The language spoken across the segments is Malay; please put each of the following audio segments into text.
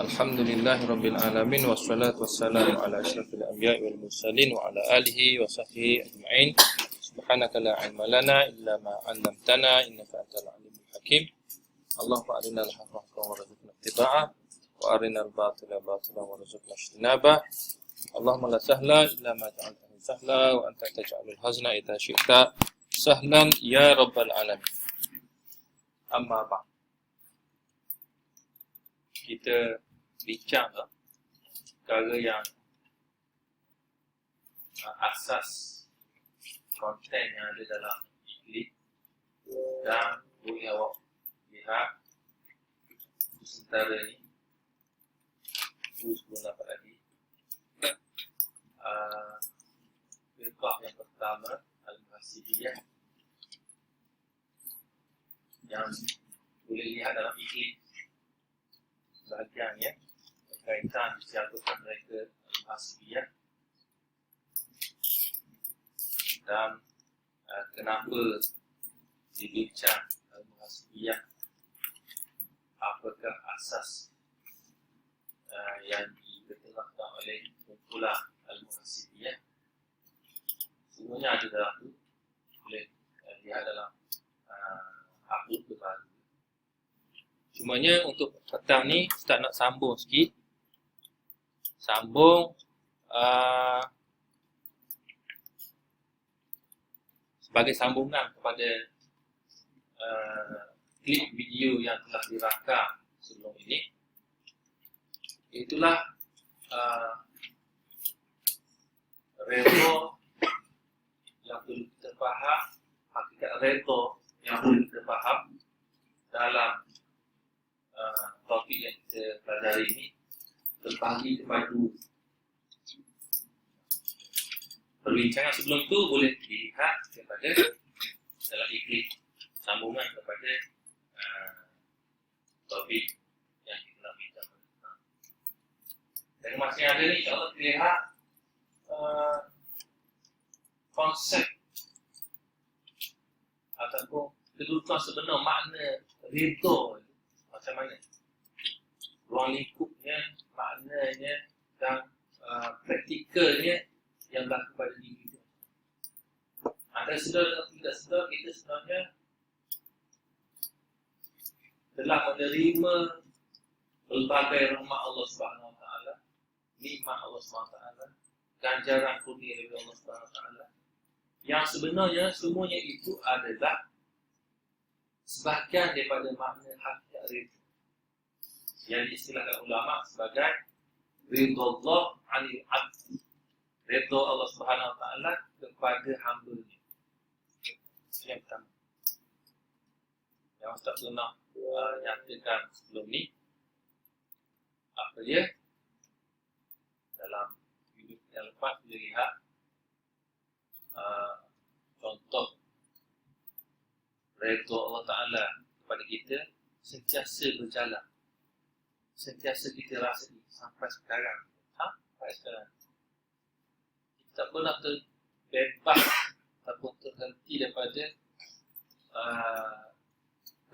Alhamdulillahirabbil alamin wassalatu wassalamu ala asyrafil anbiya'i wal mursalin wa ala alihi wa sahbihi ajma'in. Subhanaka la ilma lana illa ma 'allamtana innaka antal alimul hakim. Allahumma arinal haqqa haqqan warzuqna ittiba'ah wa arinal batila batilan warzuqna ijtinabah. Allahumma la sahla illa ma ja'altahu sahla wa anta taj'alul hazna idza syi'ta sahlan ya rabbal alamin. Amma ba'd. Kita bincang perkara yang asas konten yang ada dalam iklim, dan boleh awak lihat sementara ni sebelum dapat lagi firqah yang pertama Al-Muhasibiyah yang boleh lihat dalam iklim bahagiannya berkaitan disiapkan mereka Al-Muhasibiyah dan kenapa dibincang Al-Muhasibiyah, apakah asas yang diketelahkan oleh kumpulan Al-Muhasibiyah. Semuanya ada dalam tu, boleh lihat dalam upload terbaru. Cumanya untuk petang ni Ustaz nak sambung sikit. Sambung sebagai sambungan kepada klip video yang telah dirakam sebelum ini. Itulah redha yang perlu kita faham, hakikat redha yang perlu kita faham dalam topik yang kita pelajari ini terbagi kepada perbincangan sebelum tu boleh dilihat kepada dalam iklim sambungan kepada topik yang kita nak bincang. Dan masa yang ada ni insyaAllah terlihat konsep ataupun kedudukan sebenar makna redha macam mana, ruang lingkupnya, maknanya dan praktikalnya yang berlaku pada diri kita. Antara sedar dan tidak sedar, kita sebenarnya telah menerima pelbagai rahmat Allah Subhanahu Wa Taala, nikmat Allah Subhanahu Wa Taala, ganjaran kurnia dari Allah Subhanahu Wa Taala, yang sebenarnya semuanya itu adalah sebahagian daripada makna hakikat redha yang diistilahkan ulama sebagai ridha Allah 'anil 'abd, redha Allah Subhanahu Wa Taala kepada hamba-Nya. Yang pertama yang Ustaz pernah nyatakan sebelum ni, apa dia dalam video yang lepas kita lihat contoh redha Allah Ta'ala kepada kita sentiasa berjalan, sentiasa kita rasai sampai sekarang. Kita tak pernah terbebas ataupun terhenti daripada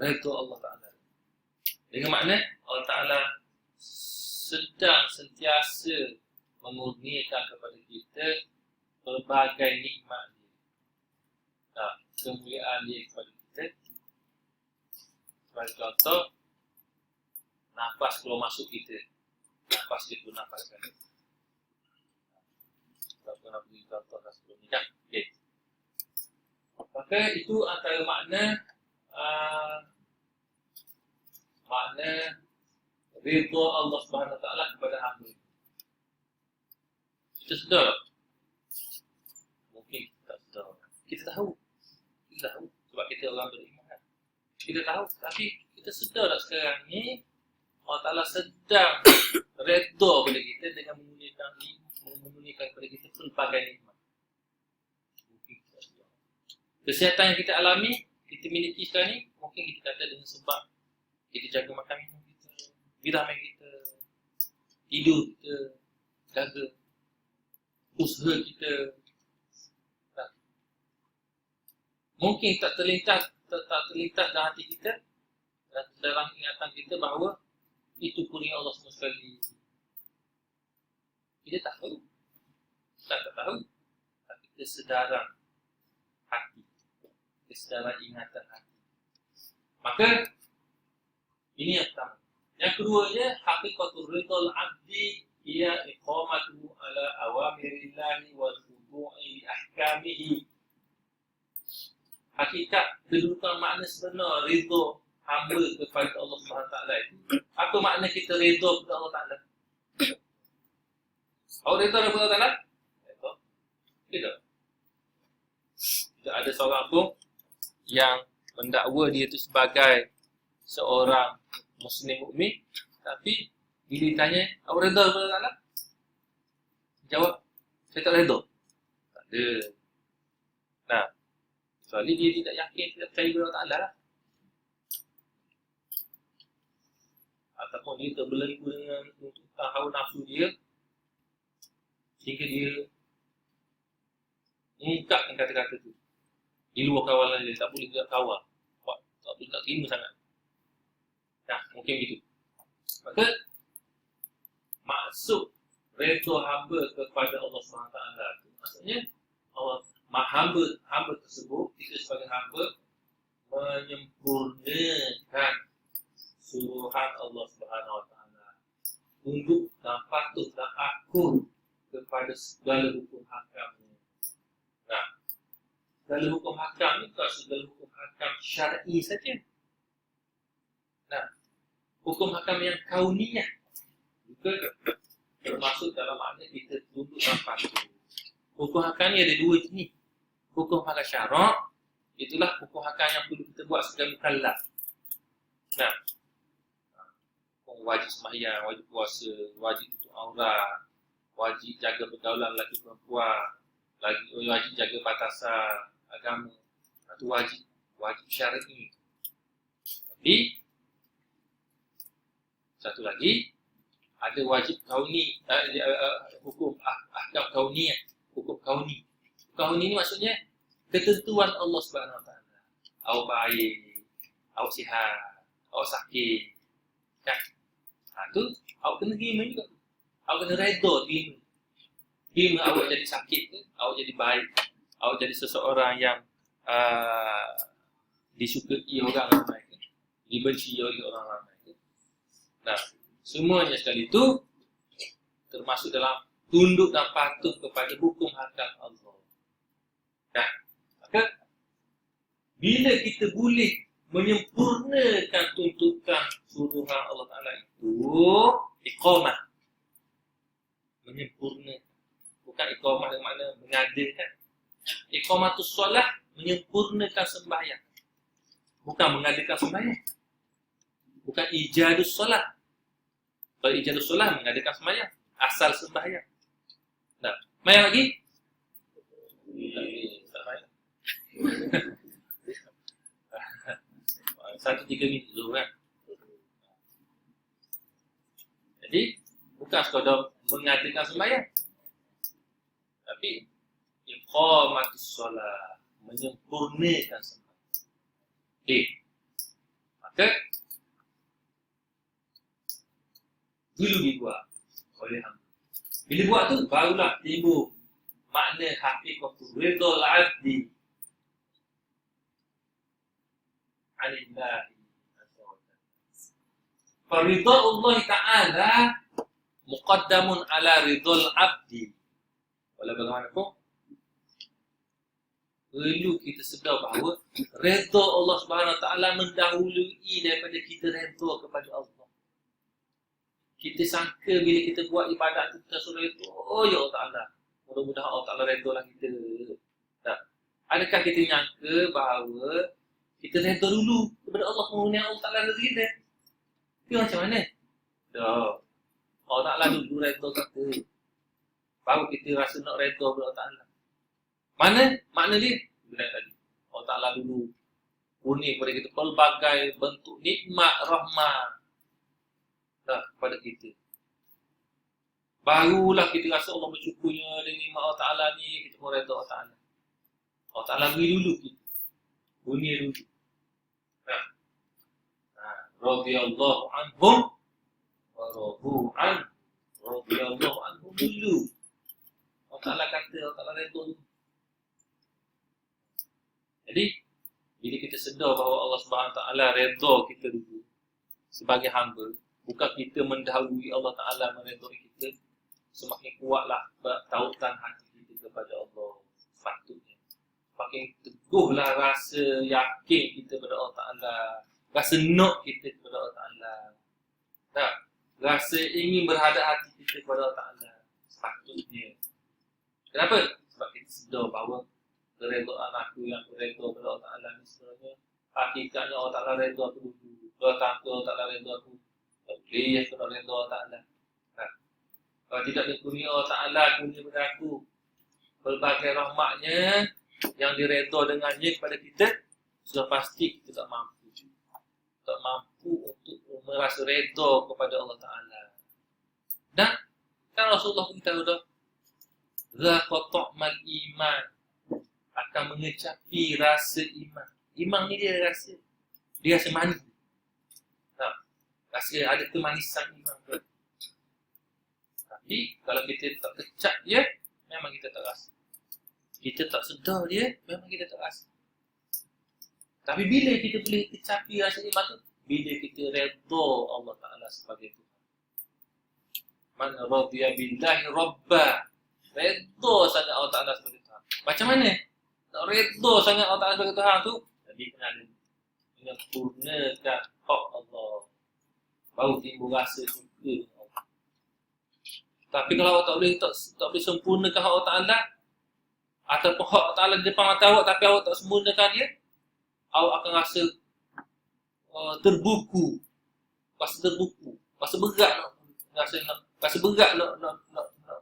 redha Allah Ta'ala. Dengan makna Allah Ta'ala sedang sentiasa mengurniakan kepada kita pelbagai nikmat dia, kemuliaan dia kepada kita. Sebagai contoh, nafas keluar masuk kita, nafas itu nafas kan. Kita pernah beri contoh dah sebelum ni kan. Okay. Maka itu antara makna ridha Allah Subhanahu Wa Taala kepada hamba. Kita sedar? Mungkin kita tak sedar. Kita tahu sebab kita orang beriman. Kita tahu, tapi kita sedar tak sekarang ni Allah Ta'ala sedang redha kepada kita dengan memunikan kepada kita pelbagai nikmat. Mungkin kita sedar. Kesihatan yang kita alami, kita miliki sekarang ni, mungkin kita kata dengan sebab kita jaga makan minum kita, vitamin kita, tidur kita, jaga usaha kita. Mungkin tak terlintas dalam hati kita, dalam ingatan kita bahawa itu kurnia Allah semua sekali. Kita tak tahu. Tak tahu. Tapi kesedaran hati. Kesedaran ingatan hati. Maka, ini yang pertama. Yang keduanya, haqiqatul ridhal abdi ia iqamatu ala awamirillahi wal khudu'i li ahkamihi. Hakikat kedudukan makna sebenar ridha hamba kepada Allah SWT itu. Apa makna kita ridha kepada Allah Ta'ala? Awak ridha kepada Allah Ta'ala? Tidak. Tidak ada seorang pun yang mendakwa dia itu sebagai seorang Muslim mukmin, tapi bila ditanya, awak redha kepada Allah Ta'ala? Jawab, saya tak redha. Tak ada. Nah, kecuali dia tidak yakin, tidak percaya kepada Allah Ta'ala lah. Ataupun dia terbelenggu dengan tuntutan hawa nafsu dia, sehingga dia mengungkapkan kata-kata tu di luar kawalan dia, tak boleh tidak kawal, tak boleh tak terima sangat. Nah, mungkin begitu. Maka maksud redha hamba kepada Allah SWT itu maksudnya Allah hamba tersebut, kita sebagai hamba menyempurnakan suruhan Allah SWT, tunduk dan patuh dan akur kepada segala hukum hakamnya. Nah, segala hukum hakam ini bukan segala hukum hakam syar'i saja. Nah, hukum hakam yang kauniyah juga termasuk dalam makna kita tunduk dan patuh. Hukum hakam ni ada dua jenis. Hukum hakam syarak, itulah hukum hakam yang perlu kita buat sebagai mukallaf. Nah, wajib sembahyang, wajib puasa, wajib tutup aurat, wajib jaga pergaulan lelaki perempuan, wajib jaga batasan agama. Itu wajib syar'i. Tapi satu lagi, ada wajib kauni, hukum ahkam kauniyah, hukum kauni. Kauni ni maksudnya ketentuan Allah Subhanahu Wa Taala. Awak baik, awak sihat, awak sakit, kan? Tu awak kena terima juga. Awak kena redha terima. Terima awak jadi sakit ke, awak jadi baik, awak jadi seseorang yang disukai orang ramai ke, dibenci oleh orang ramai ke. Nah, semuanya sekali itu termasuk dalam tunduk dan patuh kepada hukum hakam Allah. Nah, maka bila kita boleh menyempurnakan tuntutan suruhan Allah Ta'ala itu, iqamah, menyempurnakan. Bukan iqamah dengan makna mengadakan. Iqamatus solah, menyempurnakan sembahyang. Bukan mengadakan sembahyang. Bukan ijadus solah. Kalau ijadus solah, mengadakan sembahyang. Asal sembahyang. Nah, main lagi? Tak main. 1-3 minit dulu kan. Jadi bukan sekadar mengadakan sembahyang, tapi iqamatus solat, menyempurnakan sembahyang. Maka dulu dibuat oleh hamba. Bila buat tu barulah timbul makna haqiqatul ridhal abdi anillahi azza wa jalla. Faridha Allah Ta'ala muqaddamun ala ridhal abdi. Walau bagaimanapun, perlu kita sedar bahawa redha Allah Subhanahu Wa Ta'ala mendahului daripada kita redha kepada Allah. Kita sangka bila kita buat ibadat tu, kita suruh itu, oh ya Allah Ta'ala, mudah-mudahan Allah Ta'ala redha lah kita. Tak. Adakah kita nyangka bahawa kita redha dulu kepada Allah, kemudian Allah Ta'ala redha kita? Itu macam mana? Tak. Allah Ta'ala dulu redha kita, baru kita rasa nak redha kepada Allah Ta'ala. Makna dia? Bila tadi, Allah Ta'ala dulu kurnia kepada kita pelbagai bentuk nikmat rahmat kepada kita. Barulah kita rasa Allah bersyukurnya dengan nikmat Allah Ta'ala ni, kita mau redha Allah Ta'ala. Allah Ta'ala beri dulu kita, kurnia dulu. Radhiyallahu anhum Warabu an radhiyallahu anhu dulu. Allah Ta'ala kata, Allah Ta'ala redha dulu. Jadi, bila kita sedar bahawa Allah Subhanahu Ta'ala redha kita dulu sebagai hamba, bukan kita mendahului Allah Ta'ala meredai kita, semakin kuatlah tautan hati kita kepada Allah. Sepatutnya semakin teguhlah rasa yakin kita kepada Allah Ta'ala, rasa nak kita kepada Allah Ta'ala, tak? Rasa ingin berhadap hati kita kepada Allah Ta'ala. Sepatutnya. Kenapa? Sebab kita sedar bahawa keredaan aku yang redha kepada Allah Ta'ala ni sebenarnya hakikatnya Allah Ta'ala redha aku dulu. Kalau tak Allah Ta'ala redha aku, tak boleh aku nak redha Allah Ta'ala. Tak? Kalau tidak dikurnia Allah Ta'ala kurnia kepada aku pelbagai rahmatnya yang diredha dengannya kepada kita, sudah pasti kita tak mampu. Tak mampu untuk merasa redha kepada Allah Ta'ala. Dan kan Rasulullah beritahu dah, zaqa ta'mal iman, akan mengecapi rasa iman. Iman ni dia rasa manis. Nah, rasa ada kemanisan iman tu. Tapi kalau kita tak kecap dia, memang kita tak rasa. Kita tak sedar dia, memang kita tak rasa. Tapi bila kita boleh kecapi rasa iman tu, bila kita redha Allah Ta'ala sebagai Tuhan. Man radiya billahi rabba, redha sangat Allah Ta'ala sebagai Tuhan. Macam mana nak redha sangat Allah Ta'ala sebagai Tuhan tu? Jadi kena menyempurnakan hak Allah, baru timbul rasa suka dengan Allah. Tapi kalau awak tak boleh sempurnakan hak Allah Ta'ala, ataupun hak Allah Ta'ala di depan mata awak tapi awak tak sempurnakan dia, awak akan rasa terbuku, rasa berat nak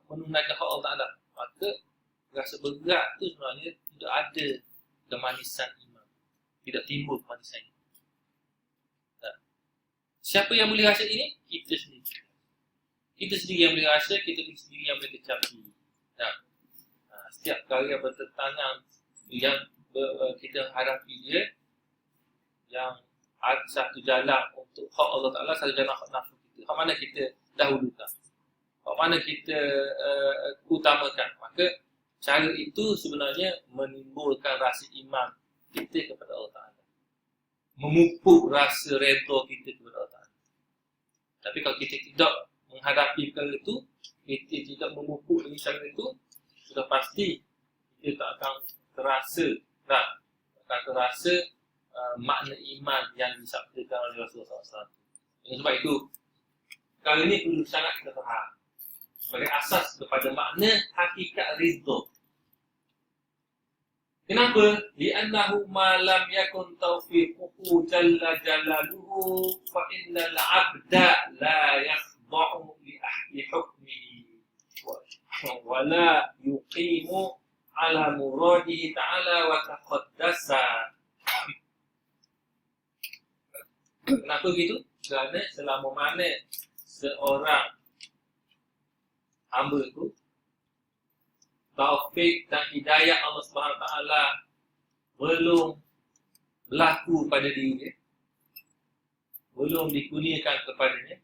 menunaikan hak Allah Ta'ala. Maka rasa berat tu sebenarnya tidak ada kemanisan iman, tidak timbul kemanisan iman. Siapa yang boleh rasa ini? Kita sendiri. Kita sendiri yang boleh rasa, kita sendiri yang boleh kecapi. Setiap kali yang bertentangan yang kita hadapi dia, yang ada satu jalan untuk hak Allah Ta'ala, satu jalan hak nafsu kita. Hak mana kita dahulukan, hak mana kita utamakan. Maka cara itu sebenarnya menimbulkan rasa iman kita kepada Allah Ta'ala, memupuk rasa redha kita kepada Allah Ta'ala. Tapi kalau kita tidak menghadapi perkara itu, kita tidak memupuk dengan cara itu, sudah pasti kita tak akan terasa, makna iman yang disabdakan oleh Rasulullah SAW. Dengan sebab itu, perkara ini perlu sangat kita faham sebagai asas kepada makna hakikat ridha. Kenapa? Li'annahu ma lam yakun tawfiquhu jalla jalaluhu fa innal 'abda la yakhda'u li ahli hukmihi wa la yuqimu ala muradihi ta'ala wa taqaddasa. Kenapa begitu? Kerana selama mana seorang hamba itu taufik dan hidayah Allah Subhanahu Taala belum berlaku pada dirinya, belum dikurniakan kepadanya,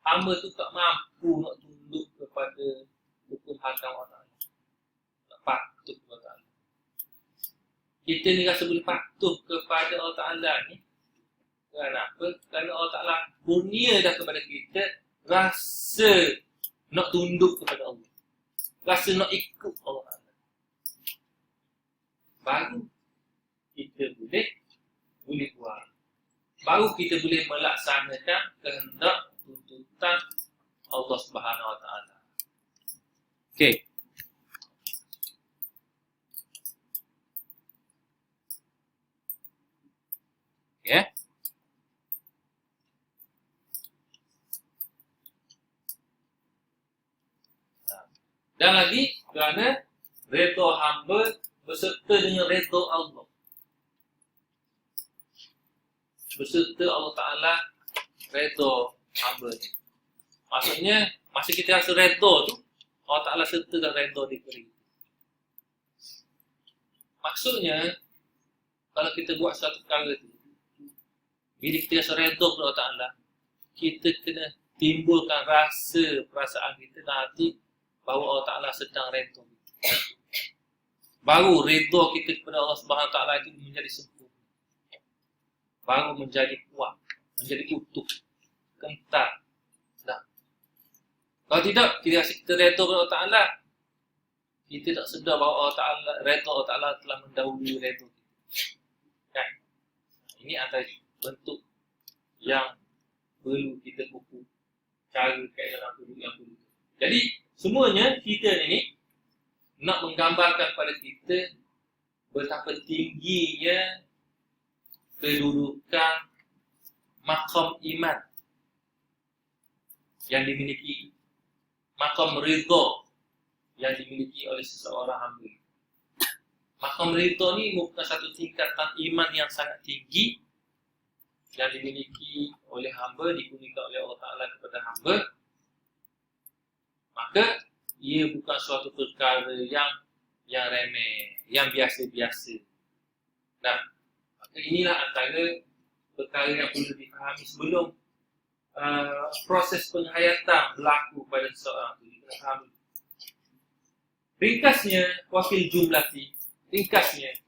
hamba tu tak mampu nak tunduk kepada hukum hakam Allah Ta'ala, tak patuh kepada Allah Ta'ala. Kita ni rasa boleh patuh kepada Allah Ta'ala ni kenapa? Kerana Allah Ta'ala kurnia dah kepada kita rasa nak tunduk kepada Allah, rasa nak ikut Allah Ta'ala. Baru kita boleh buat, baru kita boleh melaksanakan kehendak tuntutan Allah Subhanahu Wa Ta'ala. Okey. Ya. Dan lagi kerana redha hamba berserta dengan redha Allah, berserta Allah Ta'ala redha hamba ni. Maksudnya masa kita rasa redha tu, Allah Ta'ala sertakan redha di diri kita. Maksudnya kalau kita buat satu perkara tu, bila kita rasa redha kepada Allah Ta'ala, kita kena timbulkan rasa perasaan kita dalam hati bahawa Allah Ta'ala sedang redha. Baru redha kita kepada Allah Subhanahu Wa Ta'ala itu menjadi sempurna. Baru menjadi kuat, menjadi utuh, kental. Nah, kalau tidak, kita rasa kita redha kepada Allah Ta'ala, kita tak sedar bahawa Allah Ta'ala, redha Allah Ta'ala telah mendahului redha kita. Kan? Ini antara bentuk yang perlu kita ukur, cara keadaan perlu yang perlu. Jadi, semuanya kita ni nak menggambarkan pada kita betapa tingginya kedudukan maqam iman yang dimiliki, maqam ridha yang dimiliki oleh seseorang hamba. Maqam ridha ni bukan satu tingkatan iman yang sangat tinggi yang dimiliki oleh hamba, dikurniakan oleh Allah Ta'ala kepada hamba. Maka ia bukan suatu perkara yang remeh, yang biasa-biasa. Nah, maka inilah antara perkara yang perlu dipahami sebelum proses penghayatan berlaku pada seseorang itu. Ringkasnya, wafil jumlati, ringkasnya,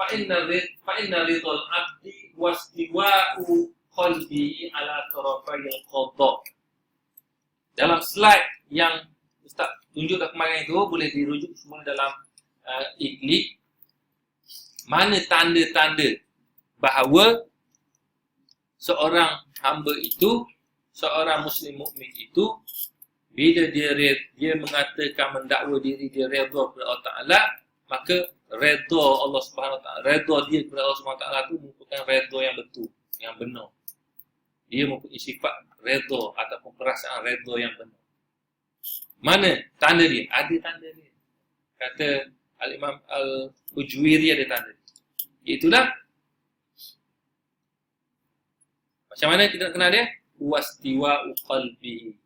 fa'inna ridhal abdi wastiwa'u qalbi ala tarafayil qadha. Dalam slide yang Ustaz tunjukkan kemarin itu, boleh dirujuk semua dalam iklik, mana tanda-tanda bahawa seorang hamba itu, seorang muslim mukmin itu, bila dia mengatakan, mendakwa diri dia redha kepada Allah Ta'ala, maka redha Allah Subhanahu Wa Ta'ala, redha dia kepada Allah Subhanahu Wa Ta'ala itu merupakan redha yang betul, yang benar. Dia mempunyai sifat redha ataupun perasaan redha yang benar. Mana tanda dia? Ada tanda dia. Kata Al-Imam Al-Ujwiri ada tanda dia. Itulah macam mana kita nak kenal dia? Wastiwa'u qalbi.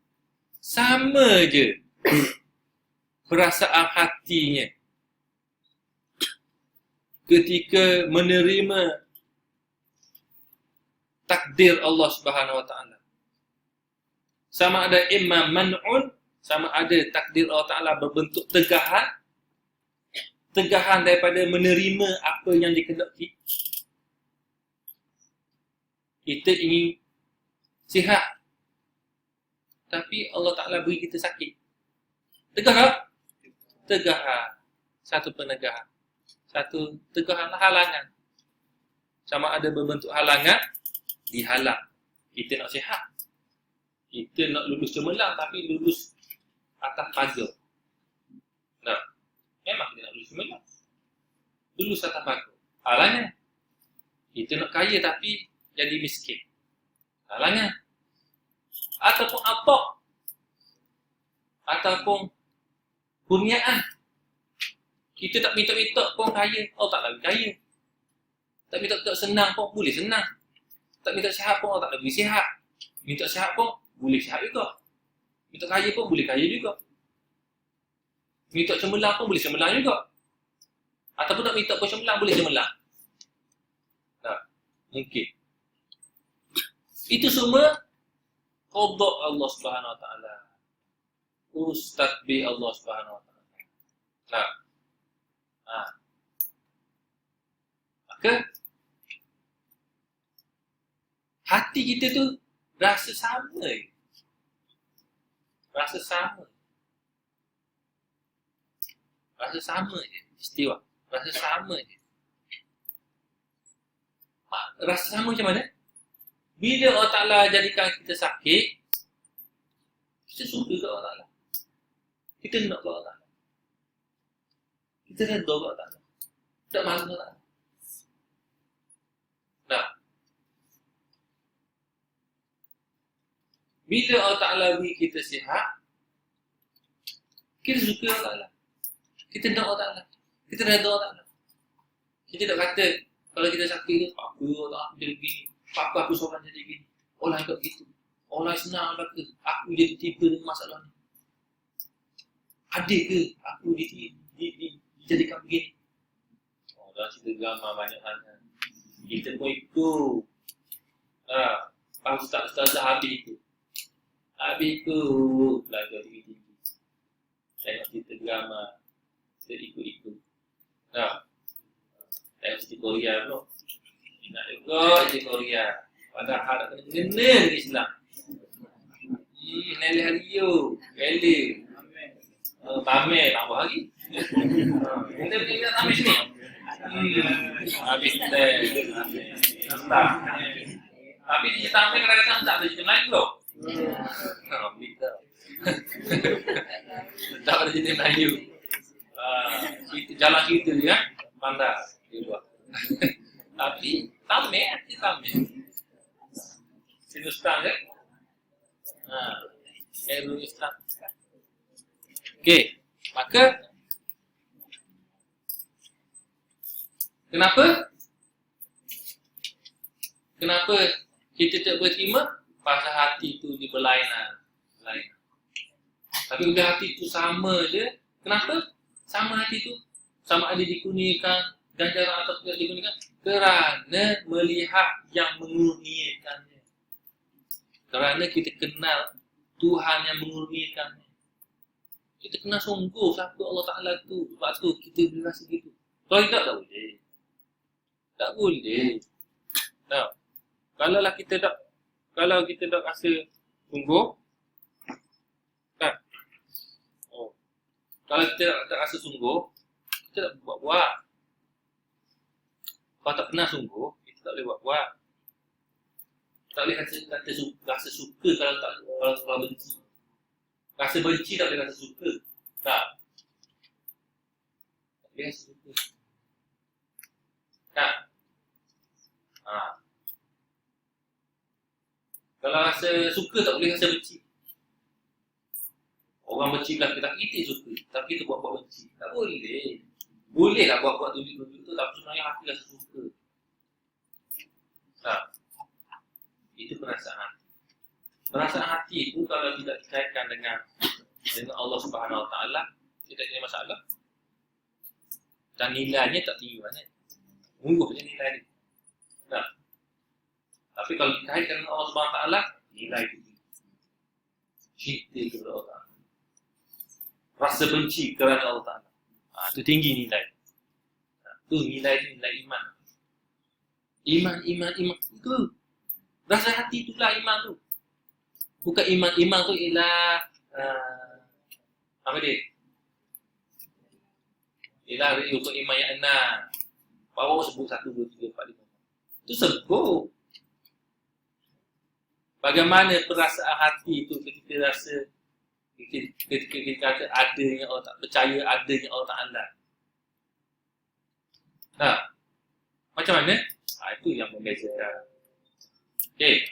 Sama je perasaan hatinya ketika menerima takdir Allah Subhanahu Wa Ta'ala. Sama ada imma man'un, sama ada takdir Allah Ta'ala berbentuk tegahan, tegahan daripada menerima apa yang dikehendaki. Kita ingin sihat, tapi Allah Ta'ala beri kita sakit. Tegah tak? Tegahan. Satu penegahan. Satu tegahan, halangan. Sama ada berbentuk halangan, dihalang. Kita nak sihat. Kita nak lulus cemerlang, tapi lulus atas pagar. Nah, memang kita nak lulus cemerlang. Lulus atas pagar. Halangan. Kita nak kaya, tapi jadi miskin. Halangan. Ataupun apa? Ataupun kurniaan. Kita tak minta-minta pun kaya, Allah tak bagi kaya. Tak minta-minta senang pun boleh senang. Tak minta sihat pun Allah tak bagi sihat. Minta sihat pun boleh sihat juga. Minta kaya pun boleh kaya juga. Minta cemerlang pun boleh cemerlang juga. Ataupun tak minta pun cemerlang, boleh cemerlang. Tak, mungkin. Itu semua qada Allah Subhanahu Wa Ta'ala. Takdir Allah Subhanahu Wa Ta'ala. Nah. Maka hati kita tu rasa sama je. Rasa sama. Rasa sama je. Istiwa. Rasa sama je. Rasa sama macam mana? Bila Allah Ta'ala jadikan kita sakit, kita suka ke Allah Ta'ala. Kita nak ke Allah Ta'ala. Kita redha ke Allah Ta'ala. Tak malu ke Allah Ta'ala. Nah, bila Allah Ta'ala beri kita sihat, kita suka Allah Ta'ala. Kita nak Allah Ta'ala. Kita redha Allah Ta'ala. Kita tak kata, kalau kita sakit tu, apa Allah jadi begini. Apa aku seorang jadi begini. Orang tak begitu. Orang senang lah ke. Aku jadi tiba dengan masalah ni. Ada ke aku dijadikan begini. Orang cerita drama banyak sangat. Kita pun ikut. Ustaz-ustazah habis itu. Habis tu belajar tinggi-tinggi. Tengok cerita drama, kita ikut-ikut. Nah, tengok cerita Korea pula. Nak juga cerita Korea. Padahal nak kena dengan Islam. Nelly Hario, Kelly. Tamir, tak apa lagi. Kita pergi Tamir sini. Habis teh. Tak. Habis dia Tamir kadang-kadang tak ada cerita lain tu. Bisa. Tak ada cerita Melayu. Jalan cerita dia, pandai dia buat. Tapi Tamir, dia Tamir. Sinustan kan? Islam. Okey, maka kenapa kita tak berterima? Pasal hati tu di berlainan. Tapi bila hati tu sama je, kenapa? Sama hati tu, sama ada dikurniakan ganjaran atau tidak dikurniakan? Kerana melihat yang mengurniakannya. Kerana kita kenal Tuhan yang mengurniakannya. Kita kena sungguh siapa Allah Ta'ala tu. Sebab tu kita boleh rasa gitu. Kalau tidak, tak boleh. Tak boleh. Nah, kalau kita tak rasa sungguh, kan? Kalau kita tak rasa sungguh, kita tak buat-buat. Kalau tak kenal sungguh, kita tak boleh buat-buat. Tak boleh rasa suka kalau benci. Rasa benci tak boleh rasa suka. Tak boleh rasa suka. Tak. Kalau rasa suka tak boleh rasa benci. Orang benci belah kita suka, tapi kita buat-buat benci. Tak boleh. Bolehlah buat-buat tunjuk-tunjuk tu, tapi sebenarnya hati rasa suka. Tak. Itu perasaan. Perasaan hati itu kalau tidak dikaitkan dengan Allah Subhanahu Wa Taala, tidak ada masalah. Dan nilainya tak tinggi banyak. Mungguh je nilai ni. Nah. Tapi kalau dikaitkan dengan Allah Subhanahu Wa Taala, nilai itu tinggi. Cinta kepada Allah Taala. Rasa benci kerana Allah Taala. Itu tinggi nilai. Itu nilai iman. Iman itu. Rasa hati itulah iman tu. Bukan iman tu ialah apa dia? Ialah untuk iman yang 6. Bawa sebut 1, 2, 3, 4, 5. Itu sebut. Bagaimana perasaan hati itu ketika rasa ketika kita kata adanya Allah tak percaya adanya Allah Ta'ala. Nah, macam mana? Itu yang membezakan. Okey.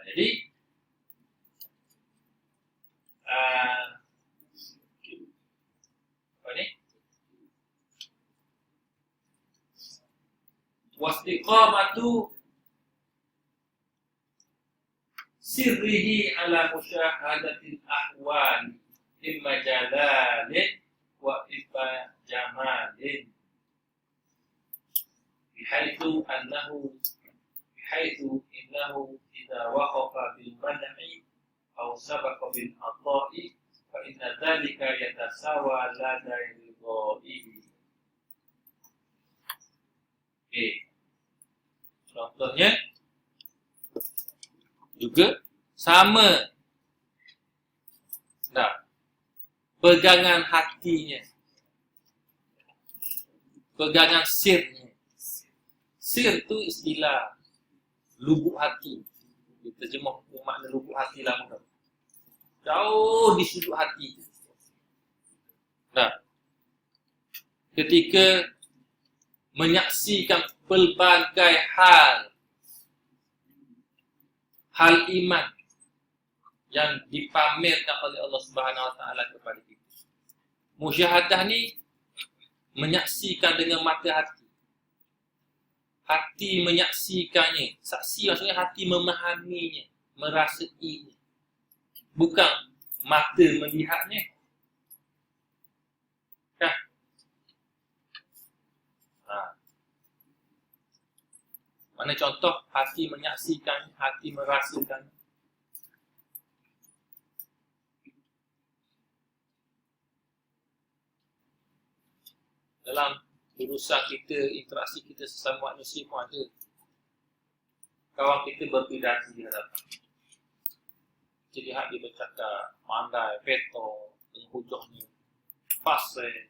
Jadi apa ni? Wastiqamatu sirrihi ala musyahadatil ahwal imma jalalin wa imma jamalin bihaitu innahu idza waqafa bil madhi aw sabaqa bil ata'i fa inna dhalika yatasawa la da'il. Contohnya juga sama. Nah, pegangan hatinya, pegangan sirnya. Sir tu istilah lubuk hati. Kita terjemah makna lubuk hati lah mudah. Jauh di sudut hati. Nah, ketika menyaksikan pelbagai hal iman yang dipamerkan oleh Allah Subhanahu Wa Taala kepada kita. Musyahadah ni menyaksikan dengan mata hati. Hati menyaksikannya. Saksi maksudnya hati memahaminya, merasainya. Bukan mata melihatnya. Mana contoh, hati menyaksikan, hati merasakan. Dalam urusan kita, interaksi kita sesama manusia pun ada. Kawan kita berbeda di hadapan. Jadi lihat dia bercakap, pandai, peto, dengan hujahnya, fasih.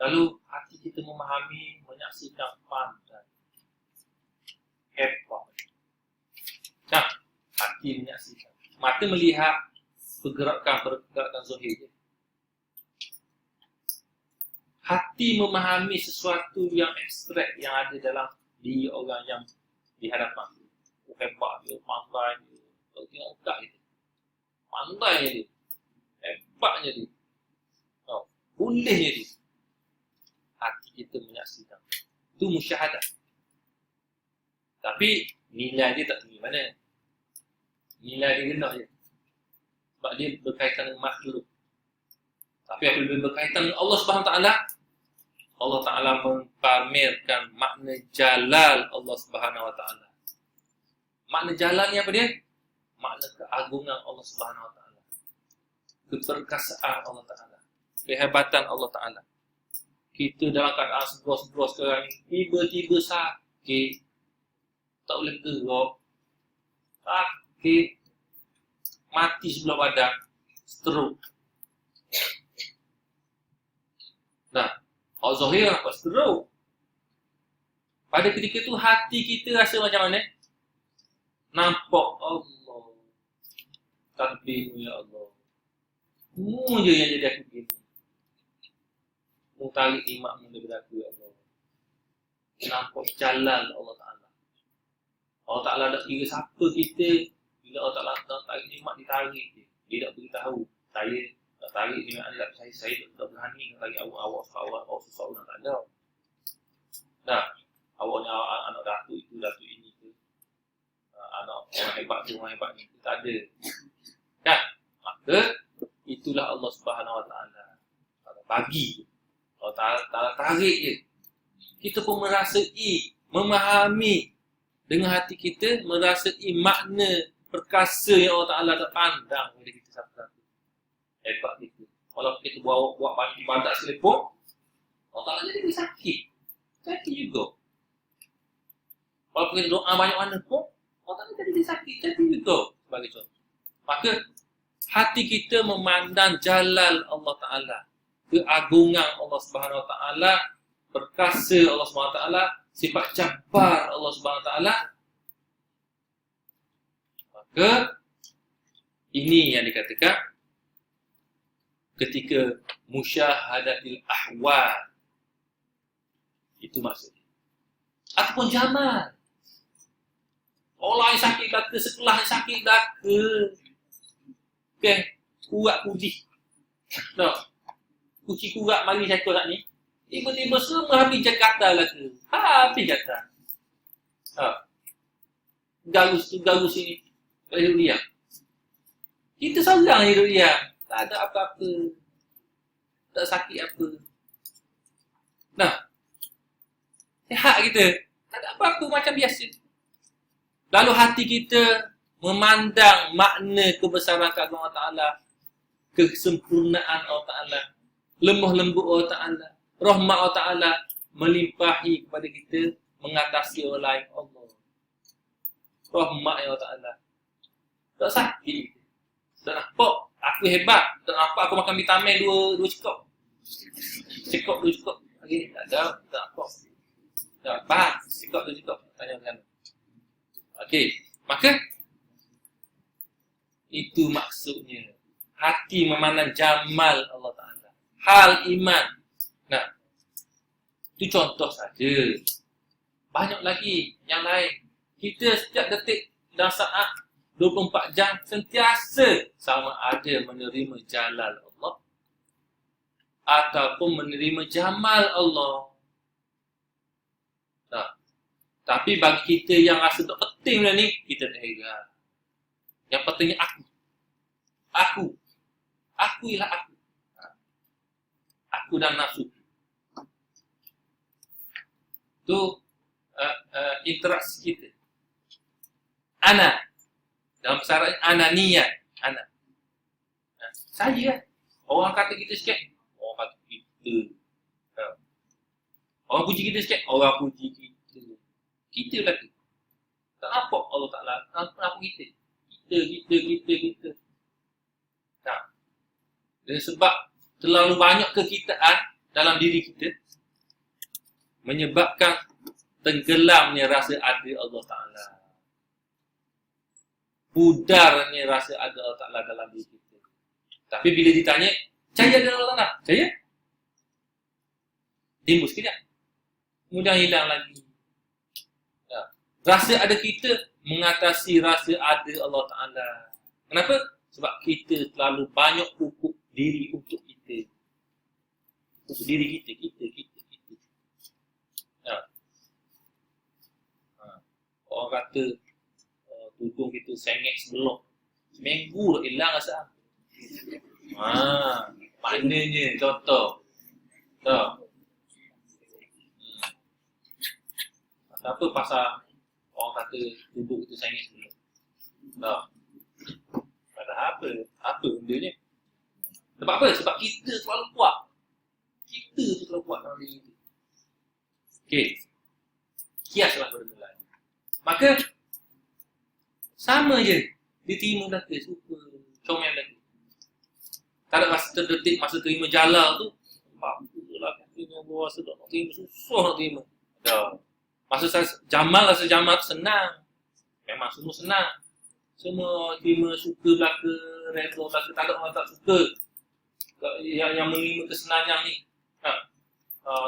Lalu hati kita memahami, menyaksikan, pandai, hebat. Nah, hati menyaksikan. Mata melihat pergerakan zahir dia. Hati memahami sesuatu yang ekstrak yang ada dalam diri orang yang di hadapan. Hebat dia, pandai dia. Kalau tengok muka dia, pandainya dia, hebatnya dia, bolehnya dia. Hati kita menyaksikan. Itu musyahadah. Tapi nilai dia tak tinggi mana. Nilai dia rendah je. Sebab dia berkaitan dengan makhluk. Tapi apabila berkaitan dengan Allah SWT, Allah Ta'ala mempamerkan makna jalal Allah SWT. Makna jalal ni apa dia? Makna keagungan Allah SWT. Keperkasaan Allah Ta'ala. Kehebatan Allah Ta'ala. Kita dalam keadaan sebuah sekarang ni, tiba-tiba sakit. Tak boleh gerak. Sakit. Mati sebelah badan. Stroke. Nah, orang zahir nampak stroke. Pada ketika tu hati kita rasa macam mana? Nampak Allah. Takbirmu ya Allah. Mu je yang jadi aku begini. Mu tarik nikmatmu daripada aku ya Allah. Nampak jalan Allah Ta'ala. Allah Ta'ala tak kira siapa kita. Bila Allah Ta'ala tak tarik nikmat, ditarik dia. Dia tak beritahu. Saya tak tarik nikmat ni, tapi saya tak berani nak tarik awak susah orang tak ada. Nah, awak ni anak datuk itu, datuk ini ke. Anak orang hebat tu, orang hebat ni. Tak ada. Kan? Maka itulah Allah Subhanahu Wa Ta'ala bagi. Allah Ta'ala tarik je. Kita pun merasai, memahami dengan hati kita, merasai makna perkasa yang Allah Ta'ala tak pandang kepada kita satu-satu. Hebat kita. Kalau kita buat banyak ibadat selepon, Allah Ta'ala jadi sakit. Sakit juga. Kalau kita doa banyak mana pun, Allah Ta'ala jadi sakit juga. Sebagai contoh. Maka hati kita memandang jalal Allah Ta'ala, keagungan Allah Subhanahu Wa Ta'ala, perkasa Allah Subhanahu Wa Ta'ala, sifat jabbar Allah Subhanahu Wa Ta'ala. Maka ini yang dikatakan ketika musyahadatil ahwal. Itu maksudnya. Ataupun jamal. Orang yang sakit kata, sekelah yang sakit kata. Okay, kuat kudi. No. Kuci kuat mari saya tak ni. Tiba-tiba semua habis Jakarta lah ke. Habis kata. Galus sini. Kat hidup dia. Kita seorang hidup dia. Tak ada apa-apa. Tak sakit apa. Nah. Sehat kita. Tak ada apa-apa macam biasa. Lalu hati kita memandang makna kebesaran keagungan Allah Ta'ala, kesempurnaan Allah Ta'ala, lemah lembut Allah Ta'ala, rahmat Allah Ta'ala melimpahi kepada kita, mengatasi orang lain Allah. Rahmat Allah Ta'ala. Tak sakit. Tak nampak aku hebat. Tak nampak aku makan vitamin dua cukup. Cukup 2 cukup. Lagi tak ada. Tak nampak. Tak nampak. Cukup 2 cukup. Tanya-tanya. Okey. Maka itu maksudnya. Hati memandang jamal Allah Ta'ala. Hal iman. Nah, itu contoh saja. Banyak lagi yang lain. Kita setiap detik dan saat 24 jam sentiasa sama ada menerima jalal Allah ataupun menerima jamal Allah. Nah, tapi bagi kita yang rasa tak penting lah ni, kita tak heran. Yang pentingnya aku. Aku ialah aku. Aku dan nafsu. Tu interaksi kita. Ana. Dalam bahasa Arab, ananiyah. Ana. Saya. Orang kata kita sikit, orang kata kita. Orang puji kita sikit, orang puji kita. Kita lagi. Tak nampak Allah Ta'ala. Kenapa kita? Kita. Tak. Dan sebab terlalu banyak kekitaan dalam diri kita menyebabkan tenggelamnya rasa ada Allah Ta'ala. Pudarnya rasa ada Allah Ta'ala dalam diri kita. Tapi bila ditanya, percaya ada Allah Ta'ala? Percaya? Timbul sekejap. Kemudian hilang lagi. Rasa ada kita mengatasi rasa ada Allah Ta'ala. Kenapa? Sebab kita terlalu banyak pupuk diri untuk kita. Untuk diri kita. Orang kata tudung kita sengit sebelum. Seminggu dah hilang rasa. Maknanya contoh. Apa pasal orang kata tubuh kita sengit sebelum? Padahal apa benda ni? Sebab apa? Sebab kita terlalu kuat. Kita tu terlalu kuat dalam diri kita. Okey. Kiaslah benda lain. Maka sama je. Dia terima belaka, suka, comel belaka. Tak ada masa terdetik, masa terima jala tu, apalah katanya bawa sedap nak terima, susah nak terima. Masa Jamal rasa Jamal tu senang. Memang semua senang. Semua terima, suka belaka, reda belaka. Tak ada orang tak suka yang menerima kesenangan ni.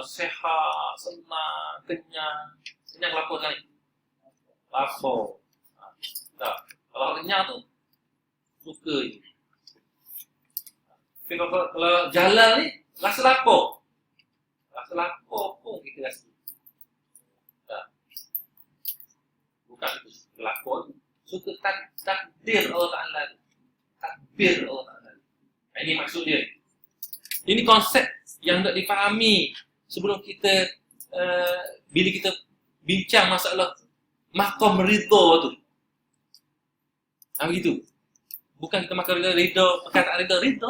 Sehat, senang, kenyang. Kenyang lapar kan? Lapar. Kalau kenyang tu, suka je. Tapi kalau jalan ni, rasa lapar. Rasa lapar pun kita rasa. Bukan itu lapar tu. Suka takdir Allah Ta'ala. Takbir Allah Ta'ala. Ini maksud dia. Ini konsep yang nak dipahami sebelum kita bila kita bincang masalah maqam ridha tu. Begitu. Bukan kita makan ridha, perkataan ridha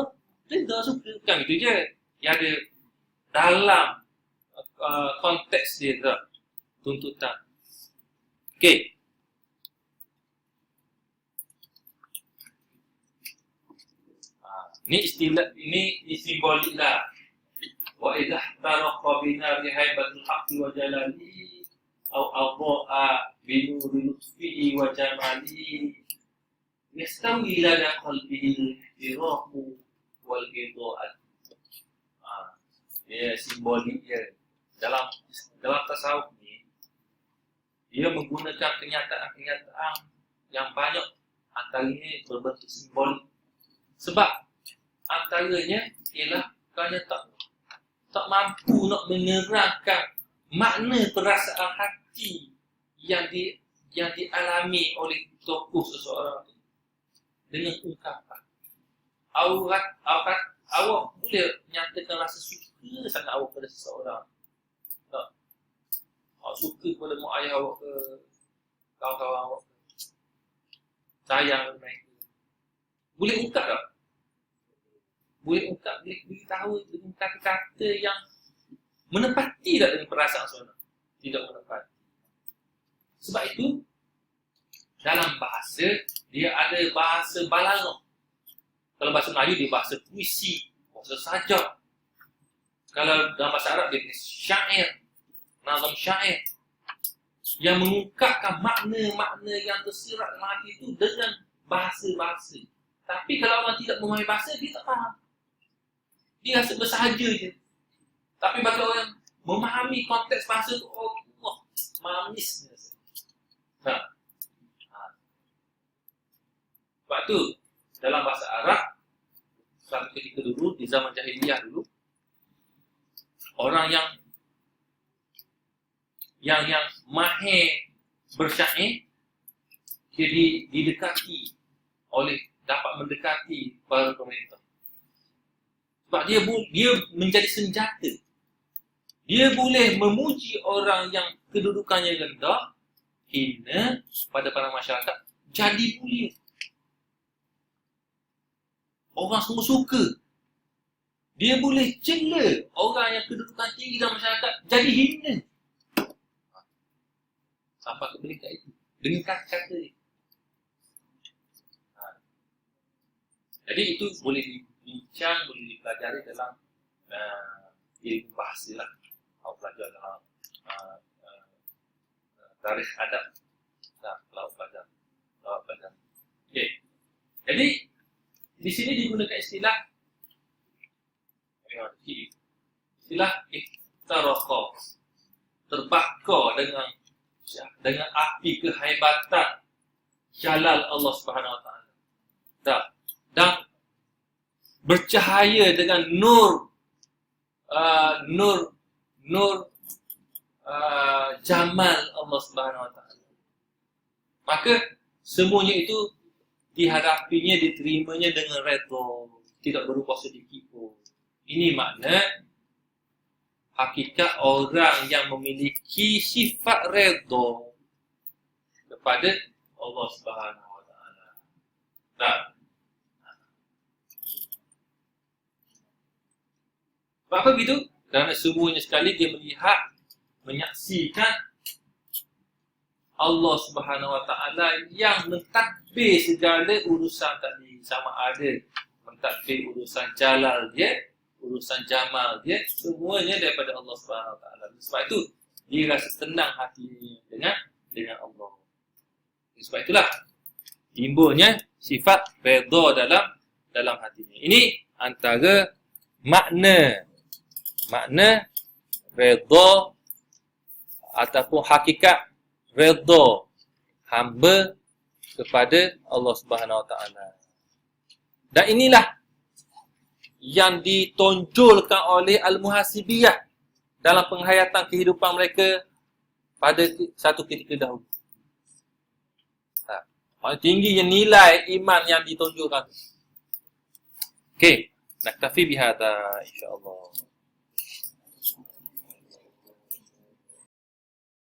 suka. Bukan itu je. Yang ada dalam konteks dia tu. Tuntutan. Okey. Ini istilah, ini simbolik lah. Wa idza taraqa bina rihaibatul haqqi wa jalali au adha'a bi nuri lutfihi wa jamali yastawi lana qalbihi irahu wal ghida'at. Ya, simbolik dia. Dalam tasawuf ni, dia menggunakan kenyataan-kenyataan yang banyak, antaranya berbentuk simbolik. Sebab antaranya ialah kerana tak mampu nak menerangkan makna perasaan hati yang dialami oleh tokoh seseorang itu dengan ungkapan. Awak boleh nyatakan rasa suka sangat awak pada seseorang. Tak? Awak suka pada mak ayah awak ke, kawan-kawan awak ke, sayang mereka. Boleh ungkap tak? Boleh ungkap, boleh beritahu dengan kata-kata yang menepati tak dengan perasaan seorang? Tidak menepati. Sebab itu, dalam bahasa, dia ada bahasa balaghah. Kalau bahasa Melayu, dia bahasa puisi, bahasa sajak. Kalau dalam bahasa Arab, dia syair, nazam syair, yang mengungkapkan makna-makna yang tersirat dalam hati itu dengan bahasa-bahasa. Tapi kalau orang tidak memahami bahasa, dia tak faham. Dia rasa bersahaja je. Tapi bagi orang memahami konteks bahasa tu, oh Allah, manisnya. Sebab tu, dalam bahasa Arab, suatu ketika dulu, di zaman jahiliyah dulu, orang yang mahir bersyair, dia didekati dapat mendekati para pemerintah. Sebab dia menjadi senjata. Dia boleh memuji orang yang kedudukannya rendah, hina pada para masyarakat, jadi mulia. Orang semua suka. Dia boleh cela orang yang kedudukan tinggi dalam masyarakat, jadi hina. Sampai ke peringkat itu. Dengan kata-kata dia. Jadi itu boleh dibincang, boleh dipelajari dalam ilmu bahasa lah. Kalau belajar dalam tarikh adab. Kalau belajar. Okey. Jadi di sini digunakan istilah iftaraqa, terbakar dengan api kehebatan jalal Allah Subhanahu Wa Taala. Dan bercahaya dengan nur jamal Allah Subhanahu Wa Taala. Maka semuanya itu dihadapinya, diterimanya dengan redha, tidak berubah sedikit pun. Ini makna hakikat orang yang memiliki sifat redha kepada Allah Subhanahu Wa Taala. Sebab apa begitu? Kerana semuanya sekali dia melihat, menyaksikan Allah Subhanahu Wa Taala yang mentadbir segala urusan tadi, sama ada mentadbir urusan jalal dia, urusan jamal dia, semuanya daripada Allah Subhanahu Wa Taala. Sebab itu dia rasa tenang hatinya dengan Allah. Sebab itulah timbulnya sifat redha dalam hatinya. Ini antara makna redha ataupun hakikat redha hamba kepada Allah Subhanahu Wa Taala. Dan inilah yang ditonjolkan oleh al-muhasibiyah dalam penghayatan kehidupan mereka pada satu ketika dahulu. Paling tingginya nilai iman yang ditonjolkan. Okey, naktafi bihadza insya-Allah.